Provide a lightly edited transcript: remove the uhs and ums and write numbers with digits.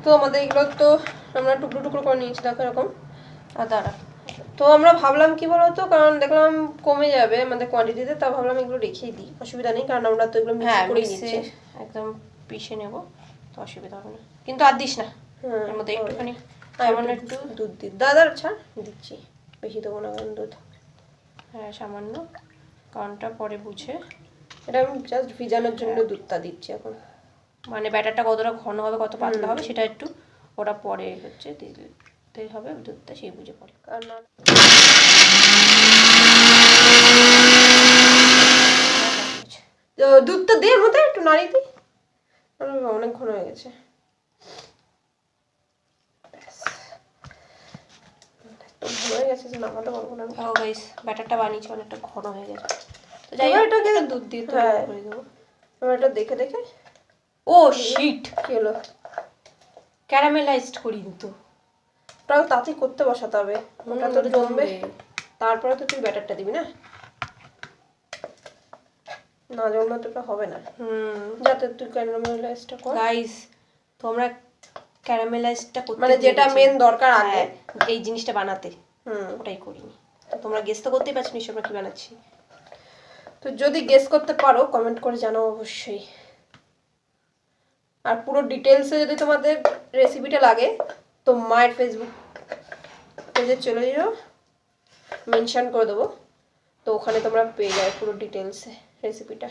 তো আমাদের এগুলো তো আমরা টুকরো টুকরো করে নিয়েছি দেখো এরকম। আর দাঁড়া, তো আমরা ভাবলাম কি বলতো, কারণ দেখলাম কমে যাবে আমাদের কোয়ান্টিটিতে, তা ভাবলাম এগুলো রেখেই দিই, অসুবিধা নেই, কারণ আমরা তো এগুলো মিক্স করেই নিচ্ছি, একদম পিষে নেব, তো অসুবিধা হবে না। কিন্তু আর দিস না, এর মধ্যে একটুখানি সামান্য একটু দুধ দিই। দাদা ছাড়, দিচ্ছি, বেশি দেবো না কারণ দুধ, হ্যাঁ সামান্য, কারণটা পরে বুঝে। এটা আমি জাস্ট ভিজানোর জন্য দুধটা দিচ্ছি এখন, মানে ব্যাটারটা কতটা ঘন হবে কত পাতলা হবে সেটা একটু ওটা পরে হচ্ছে দিতে হবে দুধটা, সেই বুঝে পড়ে। কারণ দুধটা দিয়ে মতো একটু নাড়ি দিই, অনেক ঘন হয়ে গেছে। ব্যাটারটা বানিয়েছি অনেকটা ঘন হয়ে গেছে, তো যাই হোক এটাকে দুধ দিয়ে করে দেবো। এবার এটা দেখে দেখে, ও শিট কি হলো, ক্যারামেলাইজড করি কিন্তু ওটাও তাতেই করতে বসাতে হবে, ওটা তো জমবে, তারপরে তো তুই ব্যাটারটা দিবি না, না জমলে তো এটা হবে না। যাতে তুই ক্যারামেলাইজটা কর গাইস, তোমরা ক্যারামেলাইজটা করতে মানে যেটা মেন দরকার আগে এই জিনিসটা বানাতে, ওটাই করিনি। তো তোমরা গেস তো করতেই পারছো নিশ্চয়ই আমরা কি বানাচ্ছি, তো যদি গেস করতে পারো কমেন্ট করে জানাও অবশ্যই। আর পুরো ডিটেলসে যদি তোমাদের রেসিপিটা লাগে তো মায়ের ফেসবুক পেজে চলে যাও, মেনশন করে দেবো, তো ওখানে তোমরা পেয়ে যাবে পুরো ডিটেলসে রেসিপিটা।